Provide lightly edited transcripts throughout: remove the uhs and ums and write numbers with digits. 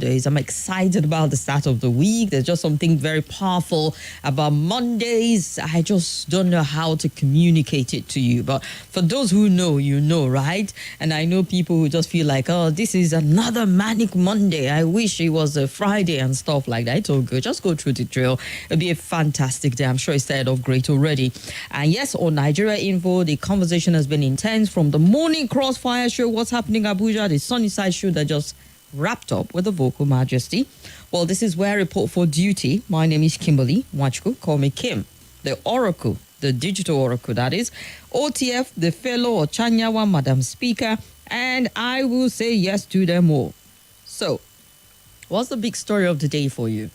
I'm excited about the start of the week. There's just something very powerful about Mondays. I just don't know how to communicate it to you. But for those who know, you know, right? And I know people who just feel like, oh, this is another manic Monday. I wish it was a Friday and stuff like that. It's all good. Just go through the drill. It'll be a fantastic day. I'm sure it started off great already. And yes, on Nigeria Info, the conversation has been intense from the morning crossfire show, What's Happening Abuja, the Sunnyside show that just wrapped up with a vocal majesty. Well, this is where I report for duty. My name is Kimberly. Wachko, call me Kim. The Oracle, the digital Oracle, that is. OTF, the fellow Ochanyawa, Madam Speaker, and I will say yes to them all. So, what's the big story of the day for you?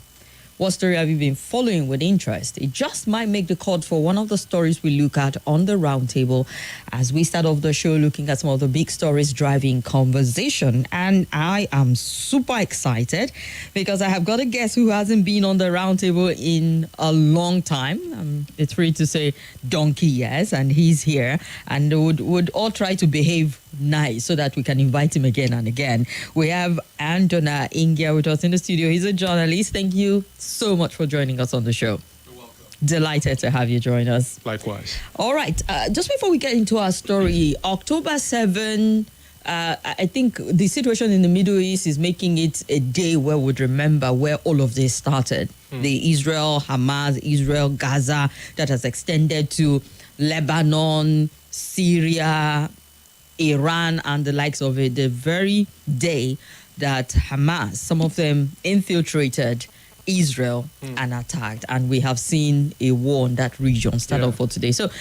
What story have you been following with interest? It just might make the cut for one of the stories we look at on the roundtable as we start off the show looking at some of the big stories driving conversation. And I am super excited because I have got a guest who hasn't been on the roundtable in a long time. It's free to say donkey years, and he's here and would all try to behave nice so that we can invite him again and again. We have Aondona Ingya with us in the studio. He's a journalist. Thank you so much for joining us on the show. You're welcome. Delighted to have you join us. Likewise. All right. Just before we get into our story, October 7, I think the situation in the Middle East is making it a day where we'd remember where all of this started. The Israel, Hamas, Israel, Gaza that has extended to Lebanon, Syria, Iran and the likes of it, the very day that Hamas, some of them infiltrated Israel and attacked. And we have seen a war in that region start off for today. So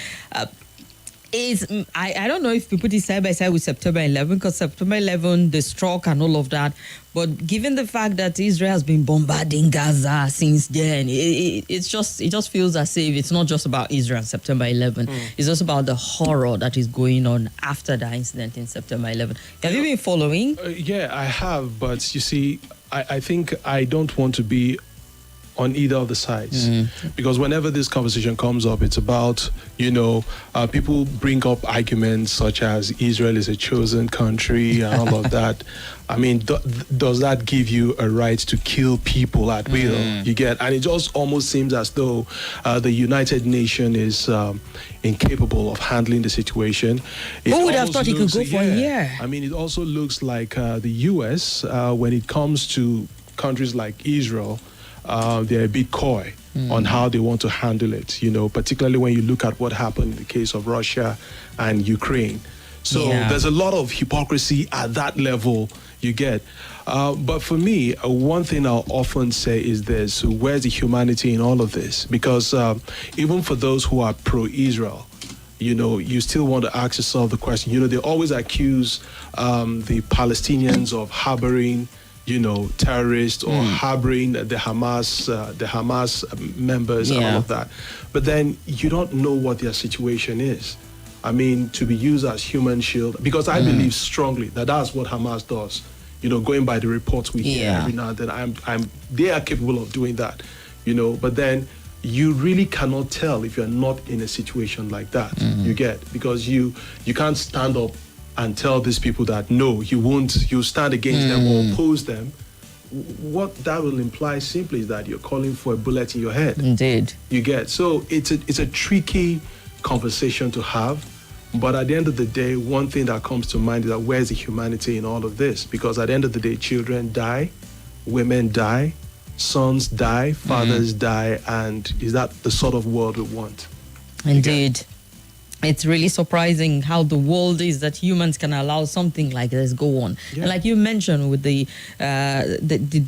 I don't know if we put it side by side with September 11, because September 11, the stroke and all of that. But given the fact that Israel has been bombarding Gaza since then, it just feels as if it's not just about Israel and September 11. It's just about the horror that is going on after the incident in September 11. Have you been following? Yeah, I have. But you see, I think I don't want to be on either of the sides, because whenever this conversation comes up, it's about, people bring up arguments such as Israel is a chosen country and all of that. I mean, does that give you a right to kill people at will? You get, and it just almost seems as though the United Nations is incapable of handling the situation. Who would have thought it could go for a year? I mean, it also looks like the US, when it comes to countries like Israel, they're a bit coy on how they want to handle it, particularly when you look at what happened in the case of Russia and Ukraine. So there's a lot of hypocrisy at that level, you get. But for me, one thing I'll often say is this: where's the humanity in all of this? Because even for those who are pro-Israel, you still want to ask yourself the question. They always accuse the Palestinians of harboring terrorists or harboring the Hamas members and all of that. But then you don't know what their situation is. I mean, to be used as human shield, because I believe strongly that that's what Hamas does. Going by the reports we hear every now and then, they are capable of doing that. But then you really cannot tell if you're not in a situation like that. You get, because you can't stand up and tell these people that no, you'll stand against them or oppose them. What that will imply simply is that you're calling for a bullet in your head. Indeed. You get, so it's a tricky conversation to have. But at the end of the day, one thing that comes to mind is that where's the humanity in all of this? Because at the end of the day, children die, women die, sons die, fathers die, and is that the sort of world we want? Indeed. It's really surprising how the world is that humans can allow something like this go on. And like you mentioned, with the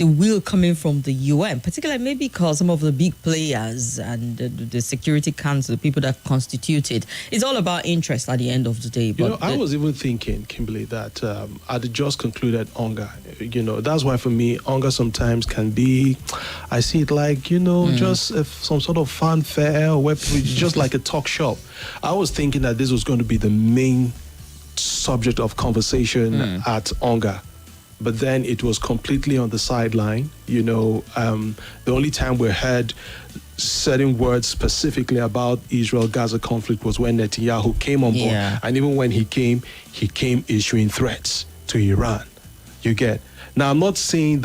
will coming from the UN, particularly maybe because some of the big players and the Security Council, the people that constitute it, it's all about interest at the end of the day. But I was even thinking, Kimberly, that at the just concluded Onga, that's why for me, Onga sometimes can be, I see it like, just some sort of fanfare or just like a talk shop. I was thinking that this was going to be the main subject of conversation at Onga, but then it was completely on the sideline. The only time we heard certain words specifically about Israel-Gaza conflict was when Netanyahu came on board. And even when he came issuing threats to Iran. You get. Now, I'm not saying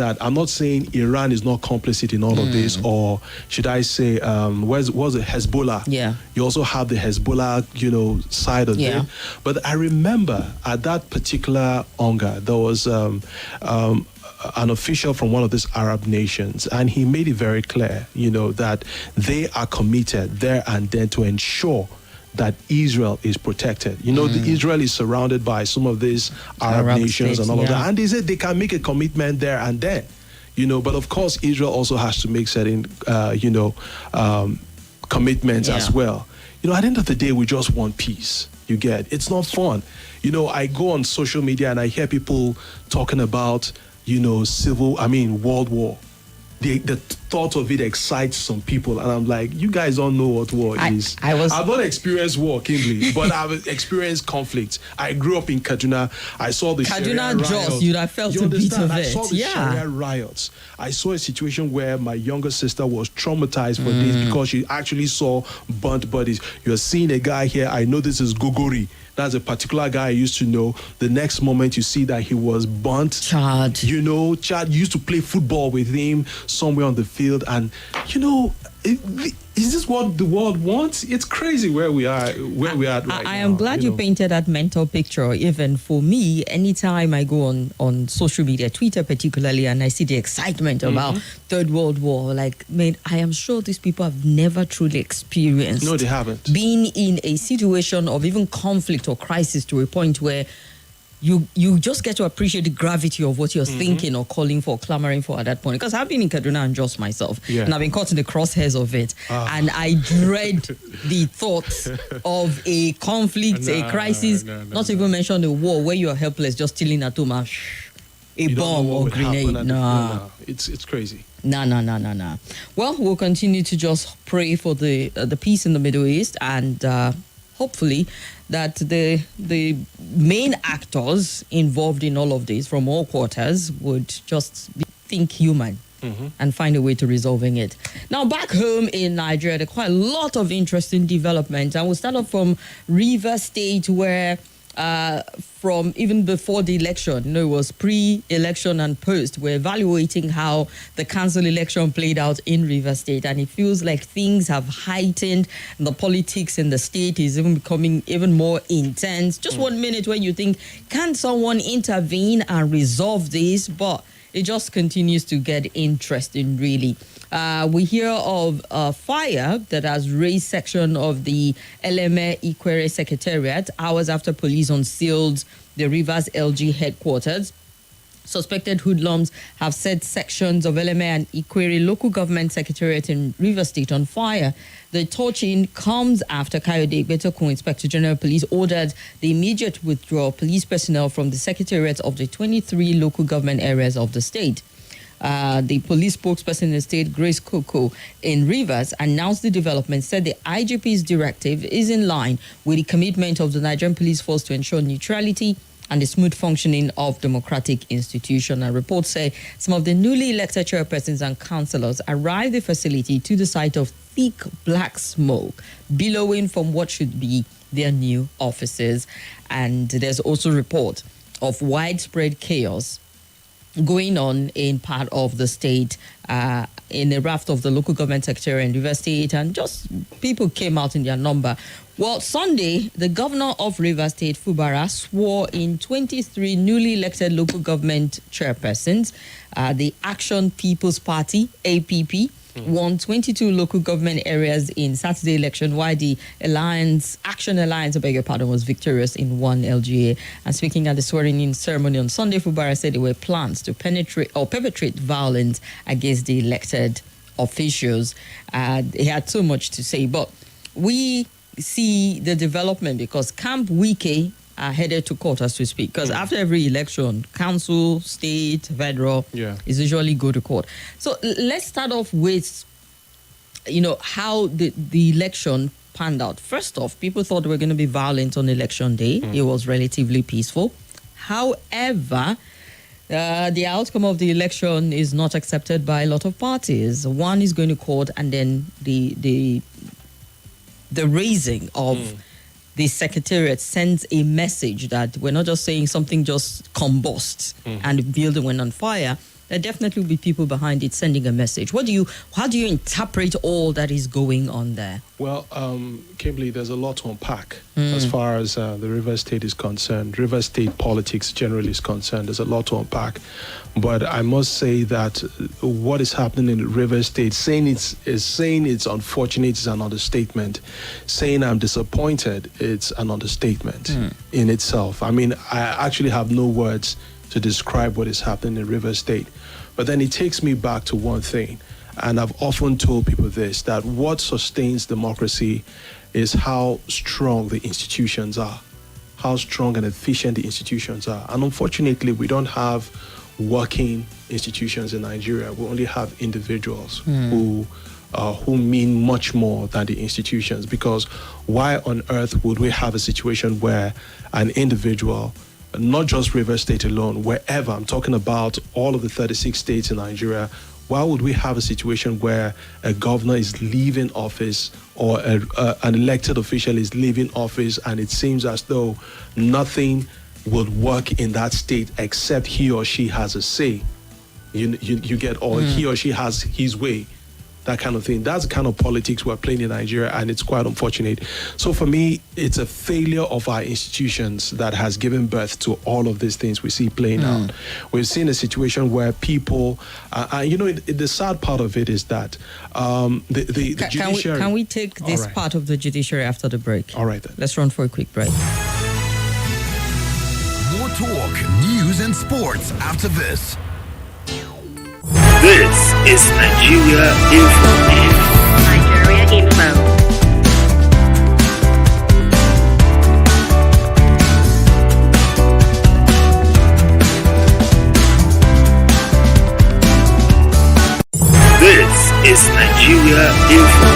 Iran is not complicit in all of this, or should I say, was it Hezbollah? Yeah. You also have the Hezbollah, side of it. But I remember at that particular Onga, there was an official from one of these Arab nations, and he made it very clear, that they are committed there and then to ensure that Israel is protected. Israel is surrounded by some of these Arab nations states, and all of that, and they said they can make a commitment there and then. But of course, Israel also has to make certain, commitments as well. At the end of the day, we just want peace. You get, it's not fun. I go on social media and I hear people talking about, World War. The thought of it excites some people, and I'm like, you guys don't know what war is. I've not experienced war, Kimberly, but I've experienced conflict. I grew up in Kaduna. I saw the Sharia riots. You'd have felt a bit of it. I saw the Sharia riots. I saw a situation where my younger sister was traumatized for this because she actually saw burnt bodies. You're seeing a guy here. I know this is Gogori. That's a particular guy I used to know. The next moment you see that he was burnt. Chad. Chad used to play football with him somewhere on the field. And, is this what the world wants? It's crazy where we are right now. I am glad you painted that mental picture. Even for me, anytime I go on social media, Twitter particularly, and I see the excitement about Third World War, I am sure these people have never truly experienced. No, they haven't. Being in a situation of even conflict or crisis to a point where you just get to appreciate the gravity of what you're thinking or calling for, clamoring for at that point. Because I've been in Kaduna and Jos myself, and I've been caught in the crosshairs of it. And I dread the thought of a conflict, a crisis, not even mention a war where you're helpless, just chilling at home, a bomb or grenade. No. It's crazy. No. Well, we'll continue to just pray for the peace in the Middle East, and hopefully that the main actors involved in all of this from all quarters would just think human and find a way to resolving it. Now, back home in Nigeria, there are quite a lot of interesting developments. And we'll start off from Rivers State, where from even before the election, it was pre-election and post, we're evaluating how the council election played out in Rivers State, and it feels like things have heightened. The politics in the state is even becoming even more intense. Just 1 minute where you think, can someone intervene and resolve this? But it just continues to get interesting, really. We hear of a fire that has raised section of the Eleme Ikwere Secretariat hours after police unsealed the Rivers LG headquarters. Suspected hoodlums have set sections of Eleme and Ikwere local government secretariat in Rivers State on fire. The torching comes after Kayode Betokun, Inspector General of Police, ordered the immediate withdrawal of police personnel from the secretariats of the 23 local government areas of the state. The police spokesperson in the state, Grace Koko, in Rivers, announced the development, said the IGP's directive is in line with the commitment of the Nigerian police force to ensure neutrality and the smooth functioning of democratic institutions. And reports say some of the newly elected chairpersons and councillors arrived the facility to the sight of thick black smoke billowing from what should be their new offices. And there's also report of widespread chaos going on in part of the state, in a raft of the local government secretariat in Rivers State, and just people came out in their number. Well, Sunday, the governor of Rivers State, Fubara, swore in 23 newly elected local government chairpersons. The Action People's Party, APP, won 22 local government areas in Saturday election, while the Action Alliance, was victorious in one LGA. And speaking at the swearing-in ceremony on Sunday, Fubara said there were plans to perpetrate violence against the elected officials. He had so much to say, but we see the development because Camp Wike are headed to court as we speak. Because after every election, council, state, federal is usually go to court. So let's start off with, how the election panned out. First off, people thought they were going to be violent on election day. It was relatively peaceful. However, the outcome of the election is not accepted by a lot of parties. One is going to court, and then the raising of the Secretariat sends a message that we're not just saying something just combusts and the building went on fire, there definitely will be people behind it sending a message. How do you interpret all that is going on there? Well, Kimberly, there's a lot to unpack as far as the River State is concerned. River State politics generally is concerned. There's a lot to unpack. But I must say that what is happening in River State, saying it's unfortunate is an understatement. Saying I'm disappointed, it's an understatement in itself. I mean, I actually have no words to describe what is happening in River State. But then it takes me back to one thing, and I've often told people this, that what sustains democracy is how strong the institutions are, how strong and efficient the institutions are. And unfortunately, we don't have working institutions in Nigeria. We only have individuals who mean much more than the institutions. Because why on earth would we have a situation where an individual, not just River State alone, wherever, I'm talking about all of the 36 states in Nigeria, why would we have a situation where a governor is leaving office or an elected official is leaving office and it seems as though nothing would work in that state except he or she has a say? You get, or he or she has his way. That kind of thing. That's the kind of politics we're playing in Nigeria, and it's quite unfortunate. So for me, it's a failure of our institutions that has given birth to all of these things we see playing out. We've seen a situation where people, the sad part of it is that the judiciary... Can we take this part of the judiciary after the break? All right, then. Let's run for a quick break. More talk, news, and sports after this. This is Nigeria Info. Nigeria Info. This is Nigeria Info.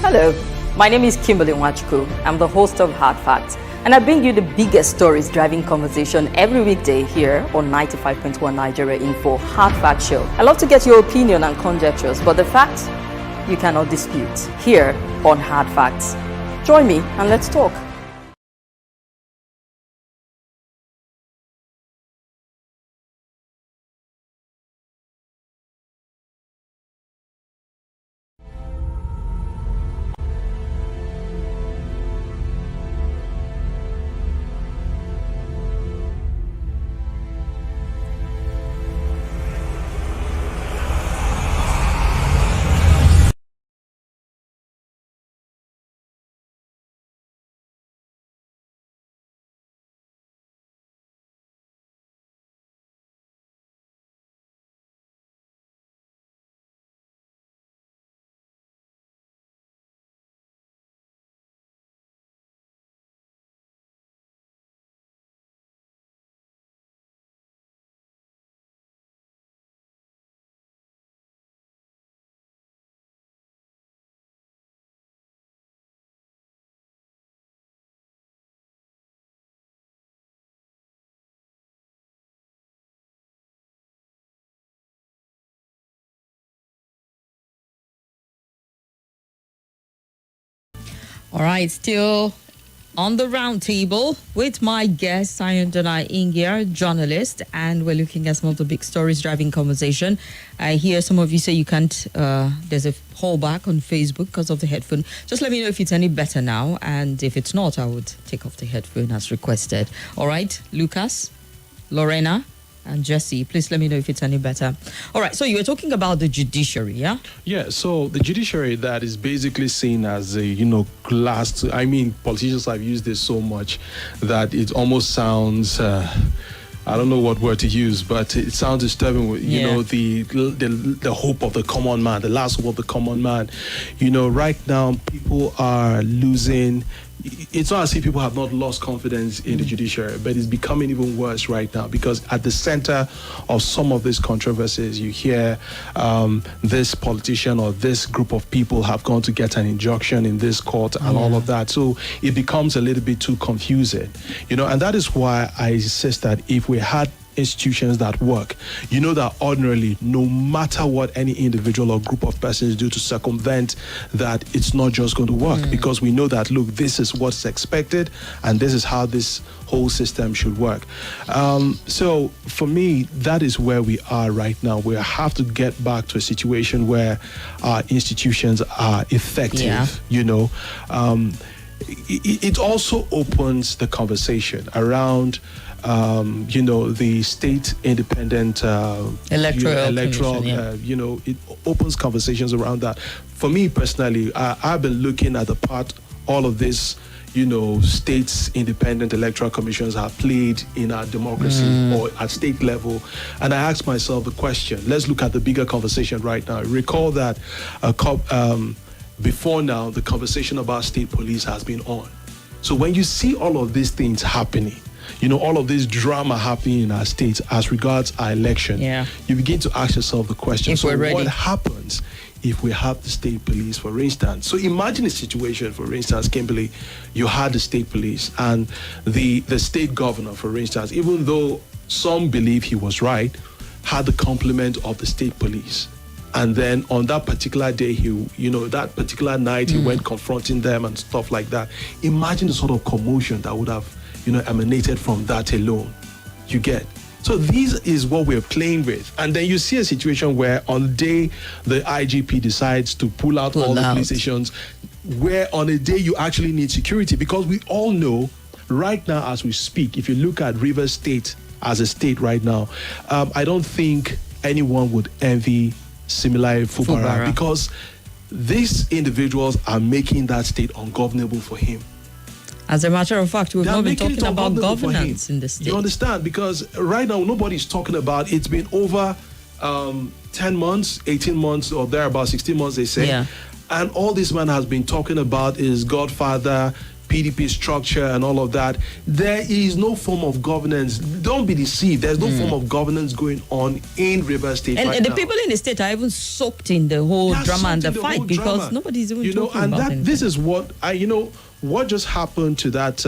Hello, my name is Kimberly. I'm the host of Hard Facts, and I bring you the biggest stories driving conversation every weekday here on 95.1 Nigeria Info Hard Fact Show. I love to get your opinion and conjectures, but the facts you cannot dispute here on Hard Facts. Join me and let's talk. All right, still on the roundtable with my guest, Aondona Ingya, journalist, and we're looking at some of the big stories driving conversation. I hear some of you say you can't, there's a holdback on Facebook because of the headphone. Just let me know if it's any better now, and if it's not, I would take off the headphone as requested. All right, Lucas, Lorena, and Jesse, please let me know if it's any better. All right, so you were talking about the judiciary, yeah? Yeah, so the judiciary that is basically seen as a, glass. I mean, politicians have used this so much that it almost sounds, I don't know what word to use, but it sounds disturbing. The hope of the common man, the last hope of the common man. Right now, people are losing. It's not as if people have not lost confidence in the judiciary, but it's becoming even worse right now because at the center of some of these controversies, you hear this politician or this group of people have gone to get an injunction in this court and all of that. So it becomes a little bit too confusing, and that is why I insist that if we had institutions that work, you know that ordinarily, no matter what any individual or group of persons do to circumvent that, it's not just going to work, because we know that, look, this is what's expected and this is how this whole system should work. So for me, that is where we are right now. We have to get back to a situation where our institutions are effective, you know. It also opens the conversation around, you know, the state independent electoral, you know, it opens conversations around that. For me personally, I've been looking at the part all of this, you know, states independent electoral commissions have played in our democracy or at state level. And I asked myself the question, let's look at the bigger conversation right now. Recall that before now, the conversation about state police has been on. So when you see all of these things happening, you know, all of this drama happening in our states as regards our election, you begin to ask yourself the question, so what happens if we have the state police, for instance? So imagine a situation, for instance, Kimberly, you had the state police and the state governor, for instance, even though some believe he was right, had the complement of the state police. And then on that particular day, that particular night, he went confronting them and stuff like that. Imagine the sort of commotion that would have, you know, emanated from that alone. You get? So this is what we're playing with. And then you see a situation where on the day the IGP decides to pull out all the police stations, where on a day you actually need security, because we all know right now as we speak, if you look at Rivers State as a state right now, I don't think anyone would envy similar Fubara, because these individuals are making that state ungovernable for him. As a matter of fact, we've not been talking about governance in the state. You understand? Because right now, nobody's talking about, it's been over 10 months, 18 months, or there about 16 months, they say. Yeah. And all this man has been talking about is Godfather, PDP structure and all of that. There is no form of governance. Don't be deceived. There's no form of governance going on in Rivers State and right now. The people in the state are even soaked in the whole drama and the fight, because nobody's even talking about anything. This is what what just happened to that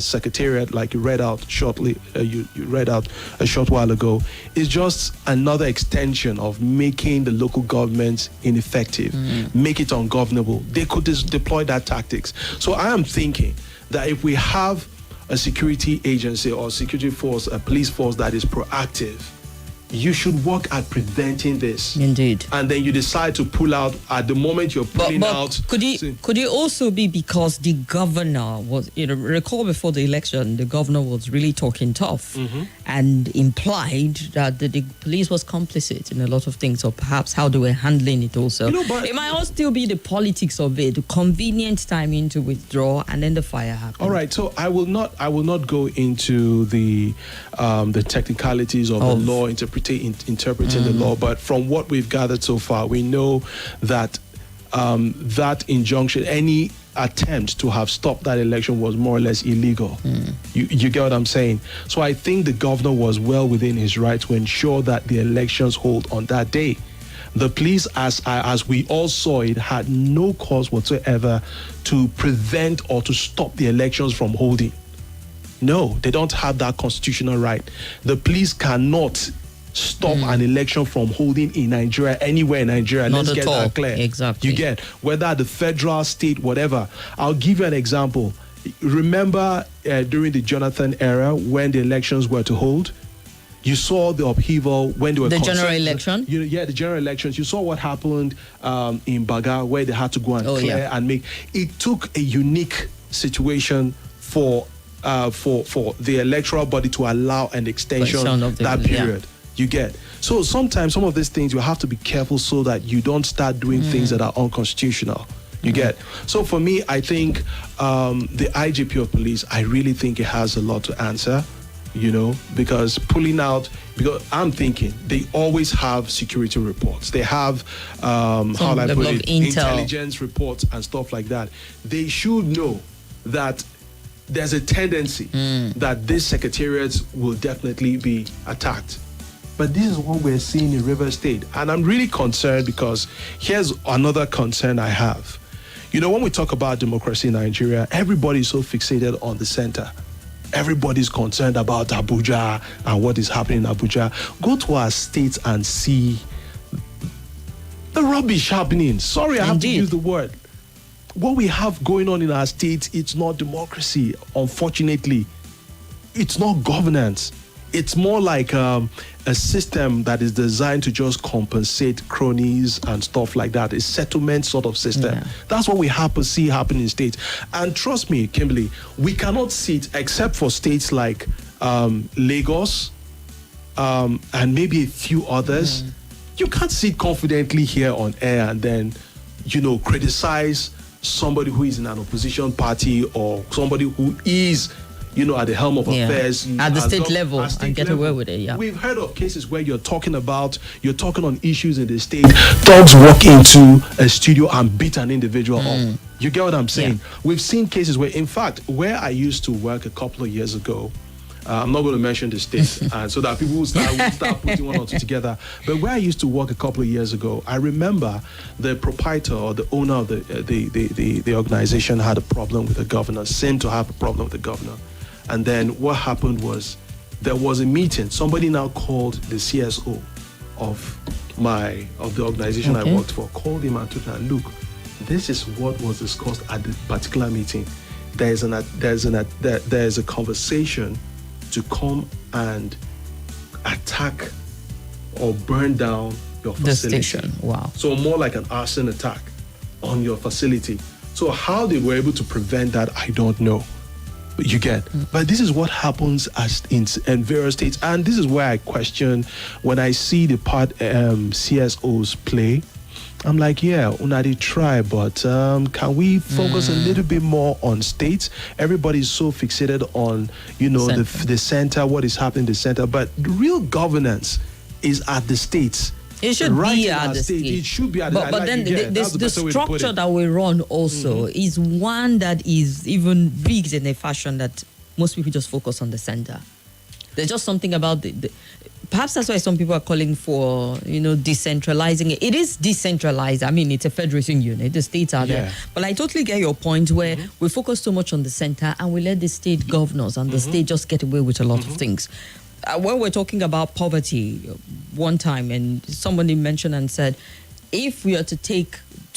secretariat, like you read out shortly, you read out a short while ago, is just another extension of making the local government ineffective, make it ungovernable. They could deploy that tactics. So I am thinking that if we have a security agency or security force, a police force that is proactive, you should work at preventing this. Indeed. And then you decide to pull out at the moment you're pulling out. Could it also be because the governor was, recall before the election, the governor was really talking tough and implied that the police was complicit in a lot of things, or perhaps how they were handling it also. But it might also still be the politics of it, the convenient timing to withdraw, and then the fire happened. All right, so I will not go into the technicalities of the law interpreting the law, but from what we've gathered so far, we know that that injunction, any attempt to have stopped that election, was more or less illegal. You get what I'm saying? So I think the governor was well within his right to ensure that the elections hold on that day. The police, as we all saw it, had no cause whatsoever to prevent or to stop the elections from holding. No, they don't have that constitutional right. The police cannot stop an election from holding in Nigeria, anywhere in Nigeria. Let's get that clear. Exactly. You get, whether the federal, state, whatever. I'll give you an example. Remember during the Jonathan era, when the elections were to hold, you saw the upheaval when they were the general election. The general elections. You saw what happened in Baga, where they had to go and clear and make. It took a unique situation for the electoral body to allow an extension of that period. You get. So sometimes some of these things you have to be careful so that you don't start doing things that are unconstitutional. You get. So for me, I think the IGP of police, I really think it has a lot to answer, because I'm thinking they always have security reports. They have, intelligence reports and stuff like that. They should know that there's a tendency that these secretariats will definitely be attacked. But this is what we're seeing in Rivers State. And I'm really concerned, because here's another concern I have. When we talk about democracy in Nigeria, everybody is so fixated on the center. Everybody's concerned about Abuja and what is happening in Abuja. Go to our states and see the rubbish happening. Sorry, I have to Indeed. use the word. What we have going on in our states, it's not democracy. Unfortunately, it's not governance. It's more like a system that is designed to just compensate cronies and stuff like that. A settlement sort of system. Yeah. That's what we see happen in states. And trust me, Kimberly, we cannot sit, except for states like Lagos and maybe a few others. You can't sit confidently here on air and then, criticize somebody who is in an opposition party or somebody who is at the helm of affairs at the state level at state and get level. away with it. Yeah, We've heard of cases where you're talking on issues in the state. Thugs walk into a studio and beat an individual up. You get what I'm saying? Yeah. We've seen cases where, in fact, where I used to work a couple of years ago, I'm not going to mention the state, so that people will start putting one or two together. But where I used to work a couple of years ago, I remember the proprietor or the owner of the organization had a problem with the governor, seemed to have a problem with the governor. And then what happened was there was a meeting. Somebody now called the CSO of the organization I worked for, called him and told him, look, this is what was discussed at the particular meeting. There's a conversation to come and attack or burn down your the facility. station. Wow. So more like an arson attack on your facility. So how they were able to prevent that, I don't know. But you get. But this is what happens in various states. And this is where I question when I see the part CSOs play. I'm like, yeah, they try, but can we focus a little bit more on states? Everybody's so fixated on, the center, what is happening in the center. But the real governance is at the states. It should be at the state. It should be at the state. But then the structure that we run also is one that is even rigged in a fashion that most people just focus on the center. There's just something about perhaps that's why some people are calling for, decentralizing it. It is decentralized. I mean, it's a federation unit. The states are there. But I totally get your point where we focus too much on the center and we let the state governors and the state just get away with a lot of things. When we're talking about poverty, one time, and somebody mentioned and said, if we are to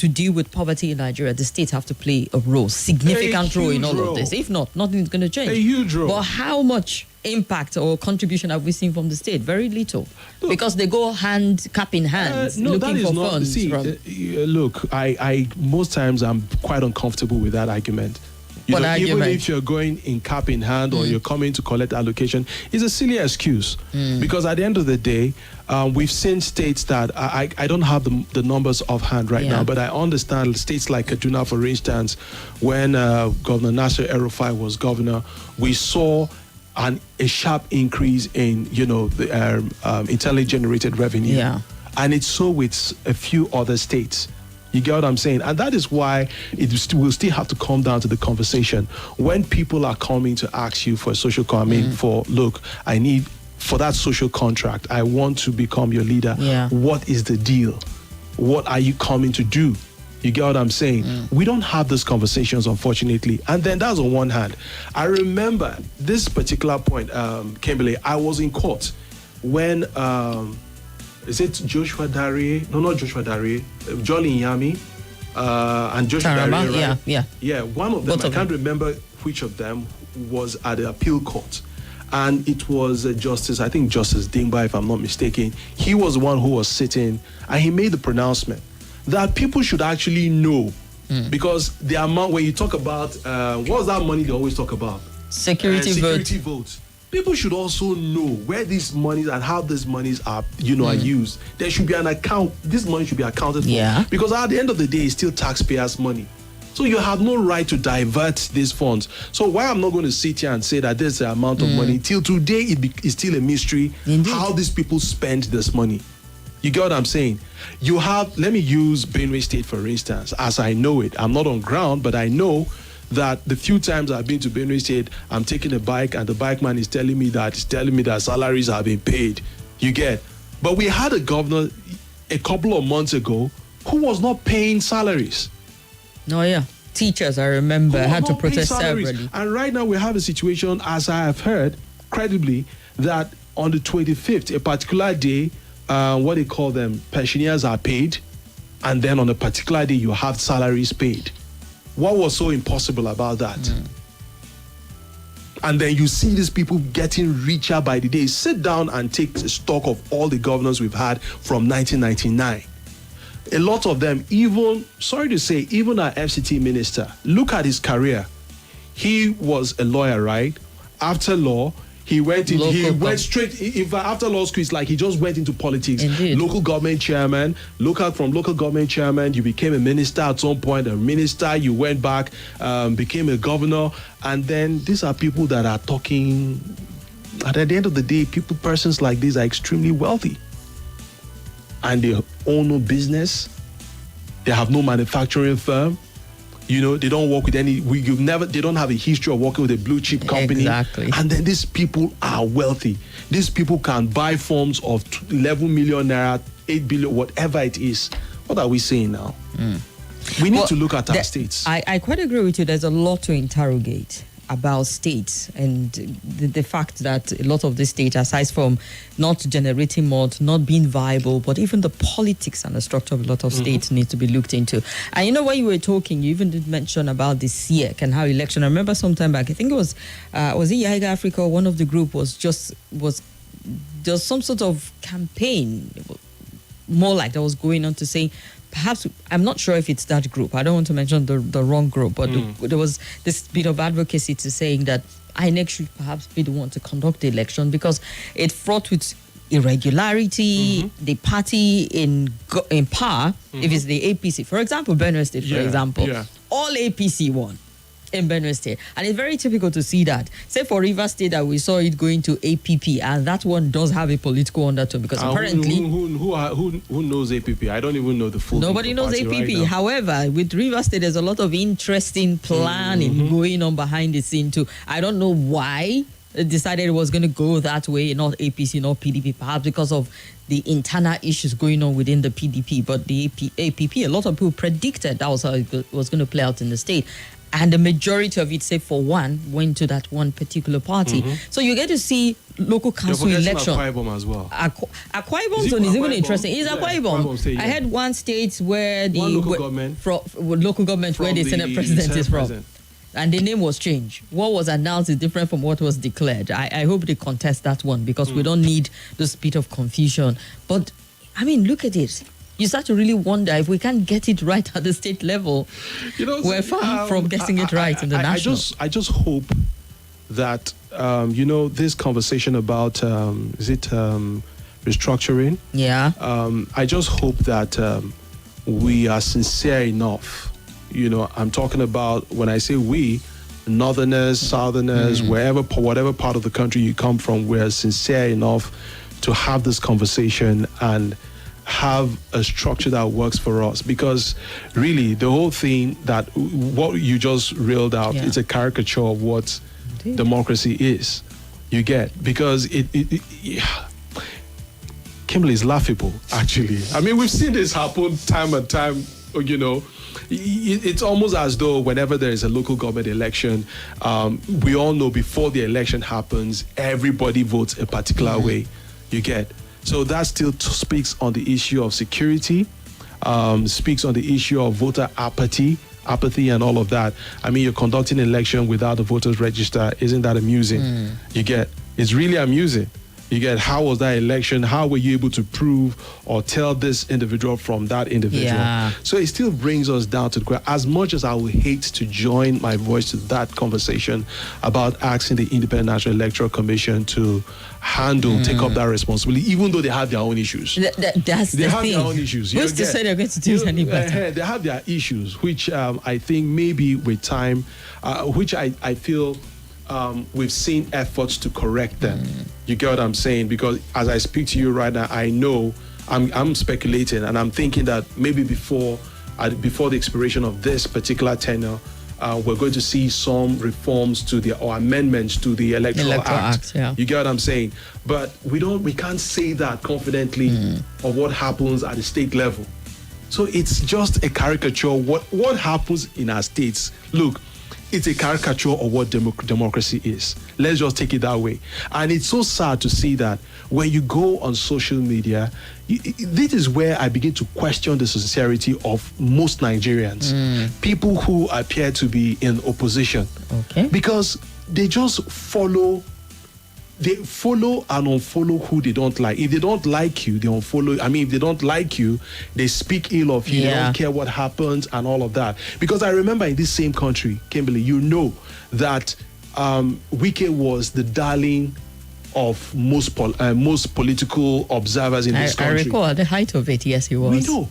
deal with poverty in Nigeria, the states have to play a role, significant role in all of this. If not, nothing's going to change. A huge role. But how much impact or contribution have we seen from the state? Very little. Because they go cap in hand looking for funds. Look, I most times I'm quite uncomfortable with that argument. Even if you're going in cap in hand or you're coming to collect allocation, it's a silly excuse. Because at the end of the day, we've seen states that I don't have the numbers offhand right now, but I understand states like Kaduna, for instance, when Governor Nasser El-Rufai was governor, we saw a sharp increase in the internally generated revenue. Yeah. And it's so with a few other states. You get what I'm saying? And that is why it will still have to come down to the conversation. When people are coming to ask you for a social I need for that social contract, I want to become your leader. Yeah. What is the deal? What are you coming to do? You get what I'm saying? We don't have those conversations, unfortunately. And then that's on one hand. I remember this particular point, Kimberly, I was in court when... is it Joshua Dare? No, not Joshua Dare. Jolly Nyami and Joshua Dare, right? Yeah, one of them. I can't remember which of them was at the appeal court. And it was Justice Dingba, if I'm not mistaken. He was the one who was sitting, and he made the pronouncement that people should actually know. Because the amount, when you talk about, what's that money they always talk about? Security votes. People should also know where these monies and how these monies are, are used. There should be an account. This money should be accounted for. Yeah. Because at the end of the day, it's still taxpayers' money. So you have no right to divert these funds. So why I'm not going to sit here and say that there's the amount of money, till today it's still a mystery. Indeed. How these people spend this money. You get what I'm saying? You have, let me use Benue State for instance, as I know it. I'm not on ground, but I know that the few times I've been to Benue State, I'm taking a bike and the bike man is telling me that salaries have been paid. You get? But we had a governor a couple of months ago who was not paying salaries. Oh, yeah. teachers, I remember, Who had to not pay protest salaries. severally. And right now we have a situation, as I have heard, credibly, that on the 25th, a particular day, what they call them, pensioners are paid, and then on a particular day, you have salaries paid. What was so impossible about that? And then you see these people getting richer by the day. Sit down and take stock of all the governors we've had from 1999. A lot of them, even, sorry to say, even our FCT minister, look at his career. He was a lawyer, right? After law, he went straight, in fact, after law school, it's like he just went into politics. Indeed. Local government chairman, from local government chairman, you became a minister at some point, a minister, you went back, became a governor, and then these are people that are talking, and at the end of the day, persons like these are extremely wealthy. And they own no business, they have no manufacturing firm. You know, they don't work with they don't have a history of working with a blue chip company. Exactly. And then these people are wealthy. These people can buy forms of 11 million naira, 8 billion, whatever it is. What are we saying now? We need to look at our states. I quite agree with you. There's a lot to interrogate about states and the fact that a lot of the states, aside from not generating more, not being viable, but even the politics and the structure of a lot of states need to be looked into. And you know, when you were talking, you even did mention about the SIEC and how election. I remember some time back, I think it was it Yaiga Africa, one of the group was some sort of campaign, more like that was going on to say, perhaps, I'm not sure if it's that group. I don't want to mention the wrong group, but there was this bit of advocacy to saying that INEC should perhaps be the one to conduct the election because it's fraught with irregularity. The party in power, if it's the APC, for example, Benue State, for example, all APC won in Benue State. And it's very typical to see that. Say for Rivers State that we saw it going to APP, and that one does have a political undertone because apparently... Who knows APP? I don't even know the full... Nobody knows APP. Right. However, with Rivers State, there's a lot of interesting planning going on behind the scene too. I don't know why it decided it was going to go that way, not APC, not PDP, perhaps because of the internal issues going on within the PDP. But the APP, a lot of people predicted that was how it was going to play out in the state. And the majority of it, say for one, went to that one particular party. So you get to see local council elections. Akwa Ibom as well. Akwa Ibom zone is even interesting. It's Akwa Ibom. I had one state where the local government where the Senate president is from. And the name was changed. What was announced is different from what was declared. I hope they contest that one because we don't need this bit of confusion. But, I mean, look at it. You start to really wonder if we can't get it right at the state level. You know, we're far from getting it right in the national. I just hope that, this conversation about, restructuring? Yeah. I just hope that we are sincere enough. You know, I'm talking about, when I say we, Northerners, Southerners, whatever part of the country you come from, we're sincere enough to have this conversation and have a structure that works for us, because really the whole thing that what you just reeled out, it's a caricature of what democracy is. You get, because Kimberly is laughable, actually. I mean, we've seen this happen time and time, you know. It's almost as though whenever there is a local government election, we all know before the election happens, everybody votes a particular way. You get. So that still speaks on the issue of security, speaks on the issue of voter apathy and all of that. I mean, you're conducting an election without a voters register. Isn't that amusing? You get, it's really amusing. You get, how was that election? How were you able to prove or tell this individual from that individual? Yeah. So it still brings us down to the question. As much as I would hate to join my voice to that conversation about asking the Independent National Electoral Commission to take up that responsibility, even though they have their own issues. They have their own issues. Who's to say they're going to do any better? They have their issues, which I think maybe with time, which I feel we've seen efforts to correct them. You get what I'm saying? Because as I speak to you right now, I know I'm speculating, and I'm thinking that maybe before the expiration of this particular tenure, we're going to see some reforms or amendments to the Electoral Act. Yeah. You get what I'm saying? But we can't say that confidently of what happens at the state level. So it's just a caricature. What happens in our states? Look, it's a caricature of what democracy is. Let's just take it that way. And it's so sad to see that when you go on social media, this is where I begin to question the sincerity of most Nigerians, people who appear to be in opposition, because they just follow and unfollow who they don't like. If they don't like you, they unfollow. I mean, if they don't like you, they speak ill of you. They don't care what happens and all of that. Because I remember in this same country, Kimberly, you know that Wike was the darling of most political observers in this country. I recall at the height of it, yes, he was. We know.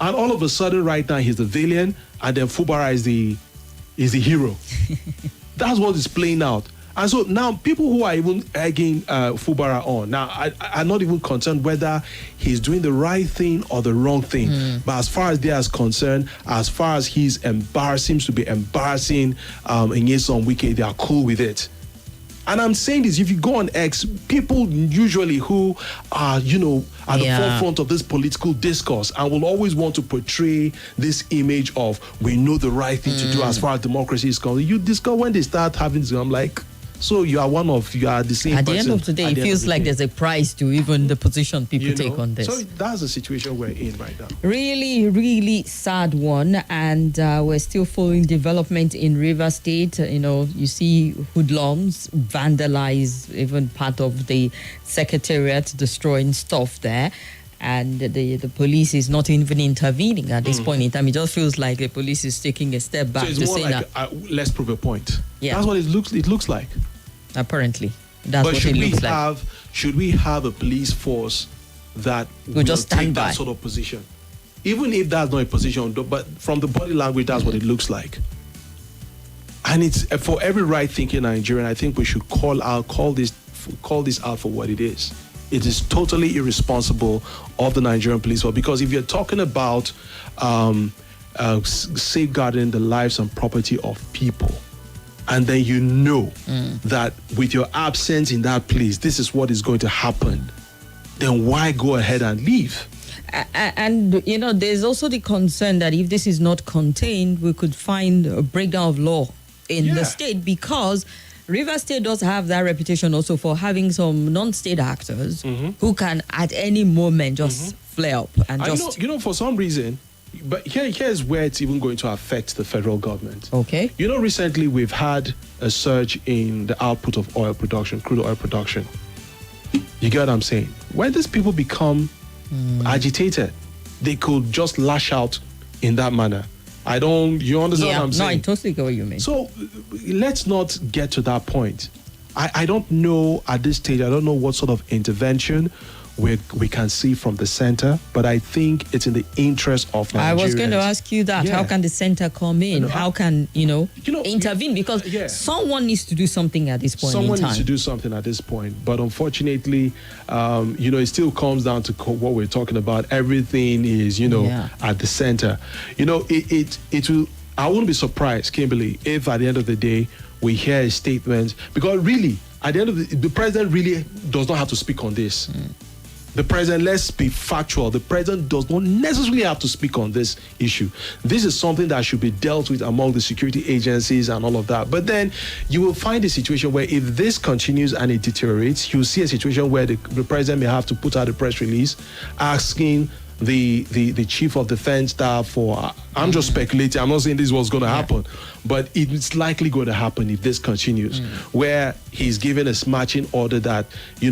And all of a sudden, right now, he's the villain, and then Fubara is the hero. That's what is playing out. And so now people who are even egging Fubara on, now I'm not even concerned whether he's doing the right thing or the wrong thing. But as far as they are concerned, as far as seems to be embarrassing Nyesom Wike, they are cool with it. And I'm saying this, if you go on X, people usually who are, at the forefront of this political discourse and will always want to portray this image of we know the right thing to do as far as democracy is concerned. You discover when they start having this, I'm like, so you are the same person. At the end of the day, it feels like there's a price to even the position people take on this. So that's the situation we're in right now. Really, really sad one. And we're still following development in Rivers State. You see hoodlums vandalize even part of the secretariat, destroying stuff there. And the police is not even intervening at this point in time. It just feels like the police is taking a step back. So it's to more say like let's prove a point. Yeah. That's what it looks like. Apparently. That's what it looks like. Should we have a police force that will just stand take by that sort of position? Even if that's not a position, but from the body language, that's what it looks like. And it's for every right-thinking Nigerian, I think we should call this out for what it is. It is totally irresponsible of the Nigerian police force, because if you're talking about safeguarding the lives and property of people, and then that with your absence in that place, this is what is going to happen, then why go ahead and leave? And, there's also the concern that if this is not contained, we could find a breakdown of law in the state, because Rivers State does have that reputation also for having some non-state actors who can at any moment just flare up and just... for some reason, but here's where it's even going to affect the federal government. Okay. Recently we've had a surge in the output of oil production, crude oil production. You get what I'm saying? When these people become agitated, they could just lash out in that manner. You understand what I'm saying? No, I totally get what you mean. So let's not get to that point. I don't know at this stage, I don't know what sort of intervention we can see from the center, but I think it's in the interest of Nigerians. I was going to ask you that. Yeah. How can the center come in? How can, intervene? Because someone needs to do something at this point in time. Someone needs to do something at this point. But unfortunately, it still comes down to what we're talking about. Everything is, at the center. It will. I wouldn't be surprised, Kimberly, if at the end of the day we hear a statement, because really, at the end of the president really does not have to speak on this. The president, let's be factual, the president does not necessarily have to speak on this issue. This is something that should be dealt with among the security agencies and all of that. But then you will find a situation where if this continues and it deteriorates, you'll see a situation where the president may have to put out a press release asking the chief of defense staff for, I'm just speculating, I'm not saying this is what's going to happen, but it's likely going to happen if this continues, where he's given a marching order that,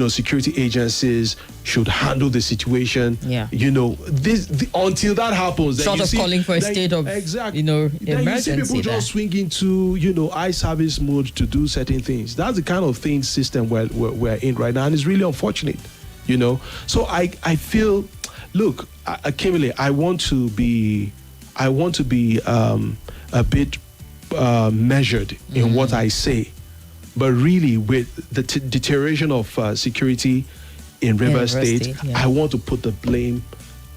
security agencies should handle the situation. Until that happens, sort of calling for a state of, exactly. Emergency. Then you see people just swing into, eye service mode to do certain things. That's the kind of thing system we're in right now, and it's really unfortunate, So I feel, look, Kimberly, I want to be a bit measured in what I say, but really with the deterioration of security in Rivers State, I want to put the blame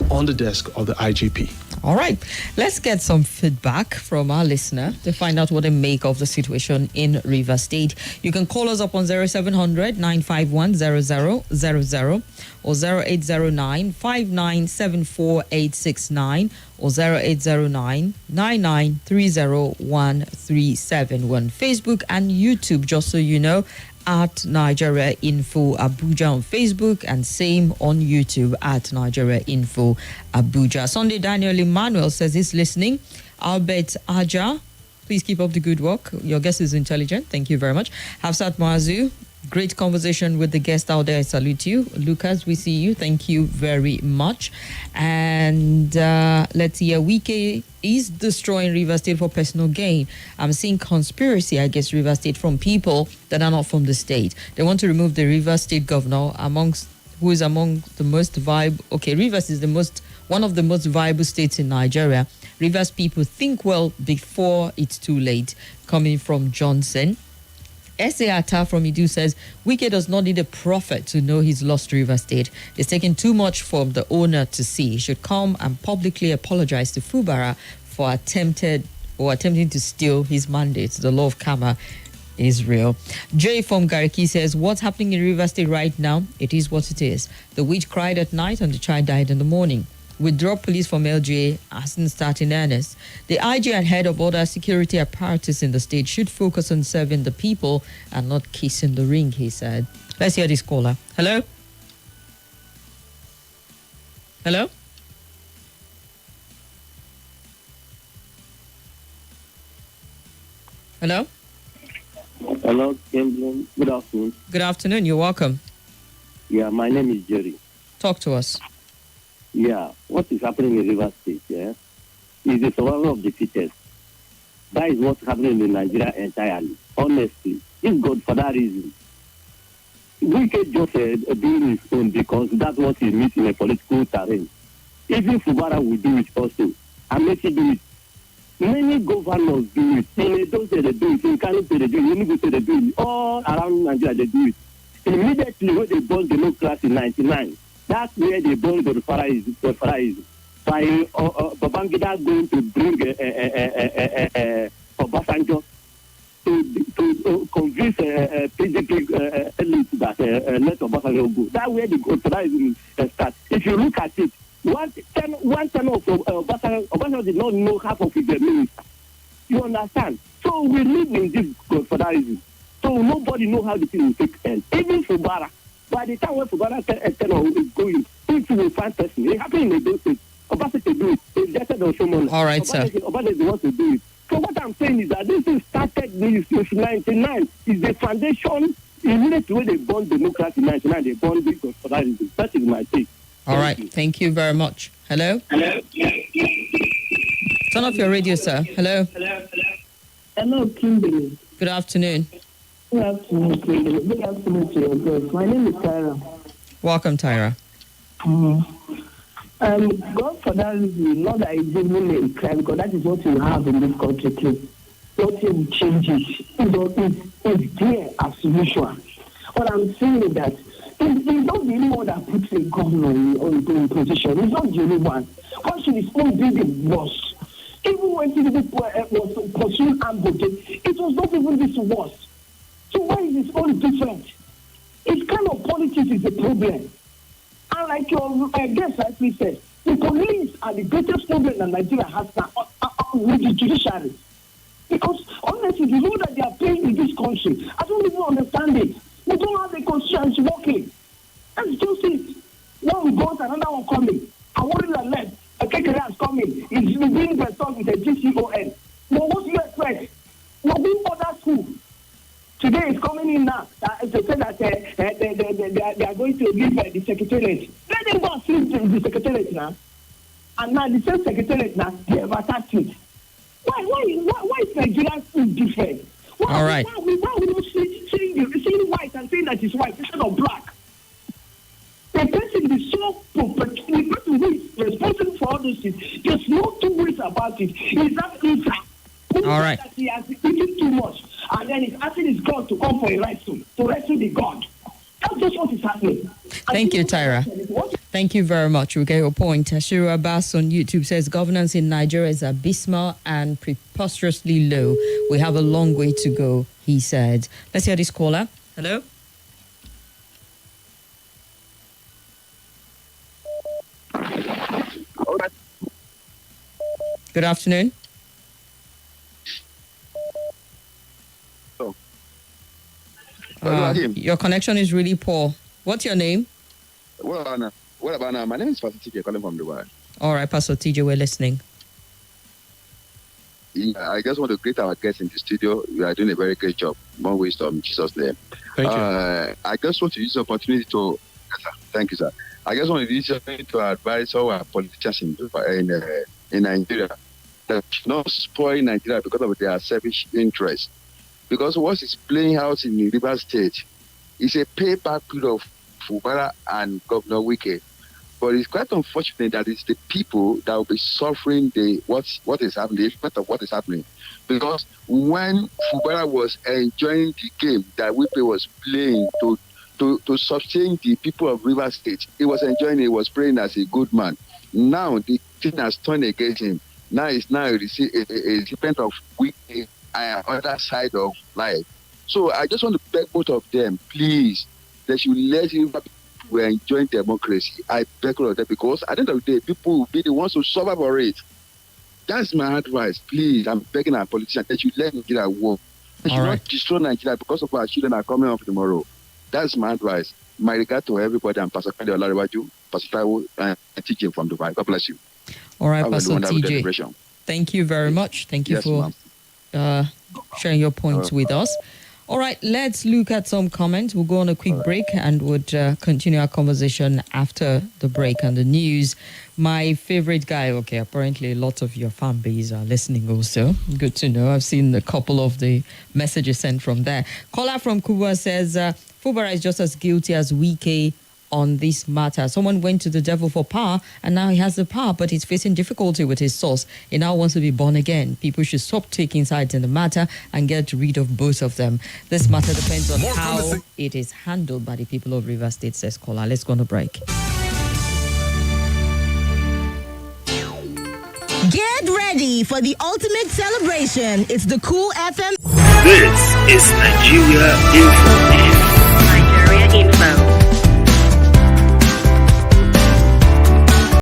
on the desk of the IGP. All right, let's get some feedback from our listener to find out what they make of the situation in Rivers State. You can call us up on 0700 951 0000 or 0809 5974869 or 0809 99301371. Facebook and YouTube, just so you know, at Nigeria Info Abuja on Facebook and same on YouTube at Nigeria Info Abuja. Sunday Daniel Emmanuel says he's listening. Albert Aja, please keep up the good work. Your guest is intelligent. Thank you very much. Hafsat Mazu, great conversation with the guest out there. I salute you. Lucas, we see you. Thank you very much. And let's see, Wike is destroying Rivers State for personal gain. I'm seeing conspiracy against Rivers State from people that are not from the state. They want to remove the Rivers State governor who is among the most viable. Okay, Rivers is one of the most viable states in Nigeria. Rivers people think well before it's too late. Coming from Johnson. S.A. Atta from Idu says, Wike does not need a prophet to know he's lost Rivers State. It's taken too much for the owner to see. He should come and publicly apologize to Fubara for attempting to steal his mandate. The law of karma is real. Jay from Gariki says, what's happening in Rivers State right now? It is what it is. The witch cried at night and the child died in the morning. Withdraw police from LGA hasn't started in earnest. The IG and head of other security apparatus in the state should focus on serving the people and not kissing the ring, he said. Let's hear this caller. Hello? Hello? Hello? Hello, Kimberly. Good afternoon. Good afternoon. You're welcome. Yeah, my name is Jerry. Talk to us. Yeah, what is happening in Rivers State, is the survival of the fittest. That is what's happening in Nigeria entirely. Honestly, it's good for that reason. We can just do his own because that's what he means in a political terrain. Even Fubara will do it also. And make it do it. Many governors do it. In those say they do it. In Kano say they do it. In Enugu say they do it. All around Nigeria they do it. Immediately when they born democracy in 99, that's where they born the referendum. By Babangida going to bring Obasanjo to convince PDP elite that let Obasanjo go. That's where the referendum starts. If you look at it, one ten of Obasanjo did not know half of his minister. You understand? So we live in this godfatherism. So nobody knows how the thing will take end. Even Fubara. By the time when Fubara tenor is going, it will find person. It happened in the state. Obasanjo do it. They rejected Oshoman. All right, sir. Obasanjo wants to do it. So what I'm saying is that this is started since 99. Is the foundation. Immediately when they born democracy in 99, they born this godfatherism. That is my take. All right. Thank you very much. Hello? Hello? Turn off your radio, sir. Hello? Hello, Kimberly. Good afternoon. Good afternoon, Kimberly. Good afternoon to your guest. My name is Tyra. Welcome, Tyra. God for that reason, not that it's even a crime, because that is what you have in this country too. Nothing changes. It's there as usual. What I'm saying is that it's not the only one that puts a governor in position. It's not the only one. Why should his own be the worst? Even when Tinubu was pursuing Ambode, it was not even this worst. So why is his own different? It's kind of politics is the problem. And like your guest rightly said, the police are the greatest problem that Nigeria has now with the judiciary. Because honestly, the role that they are playing in this country, I don't even understand it. We don't have the constitution working. Let's just see. One we got another one coming. I wanted to left. A Kekere is coming. It's being resolved with a GCON. But what do you expect? No, we other school. Today is coming in now. They say that they are going to give the secretariat. Let them go and see the secretariat now. And now the same secretariat now, they have attacked it. Why is Nigeria so different? All right. Why we don't see white and saying that it's white instead of black? The person is so perpetual. The person who is responsible for all those things, there's no two ways about it. Is that Israel? All right. That he has eaten too much, and then he's asking his God to come for a ransom, to rescue the God. That's just what is happening. Thank you, Tyra. Thank you very much. We get your point. Ashiru Abbas on YouTube says governance in Nigeria is abysmal and preposterously low. We have a long way to go, he said. Let's hear this caller. Hello? Good afternoon. Your connection is really poor. What's your name? What about now? My name is Pastor TJ, calling from Dubai. All right, Pastor TJ, we're listening. Yeah, I just want to greet our guests in the studio. You are doing a very great job. More wisdom in Jesus' name. Thank you. I just want to use the opportunity to... Thank you, sir. I just want to use the opportunity to advise our politicians in Nigeria that should not spoil Nigeria because of their selfish interests. Because what is playing out in River State is a payback period of Fubara and Governor Wike. But it's quite unfortunate that it's the people that will be suffering what is happening, the effect of what is happening. Because when Fubara was enjoying the game that Wike was playing to sustain the people of River State, he was enjoying it, he was praying as a good man. Now the thing has turned against him. Now it's a recipient of Wike other side of life. So I just want to beg both of them, please, they should let him enjoy democracy. I beg all of them, because at the end of the day, people will be the ones who suffer for it. That's my advice. Please, I'm begging our politicians, they should let Nigeria work. They should not destroy Nigeria because of our children are coming up tomorrow. That's my advice. My regard to everybody, and Pastor Kade Olarewaju, Pastor Taiwo, and teaching from Dubai. God bless you. All right, Pastor TJ. Thank you very much. Thank you for sharing your points with us. All right, let's look at some comments. We'll go on a quick break and would continue our conversation after the break and the news. My favorite guy, okay, apparently a lot of your fan base are listening also. Good to know. I've seen a couple of the messages sent from there. Caller from Kuba says, Fubara is just as guilty as Wike on this matter. Someone went to the devil for power and now he has the power, but he's facing difficulty with his source. He now wants to be born again. People should stop taking sides in the matter and get rid of both of them. This matter depends on how it is handled by the people of River State, says caller. Let's go on a break. Get ready for the ultimate celebration. It's the Cool FM. This is Nigeria Info. Nigeria Info.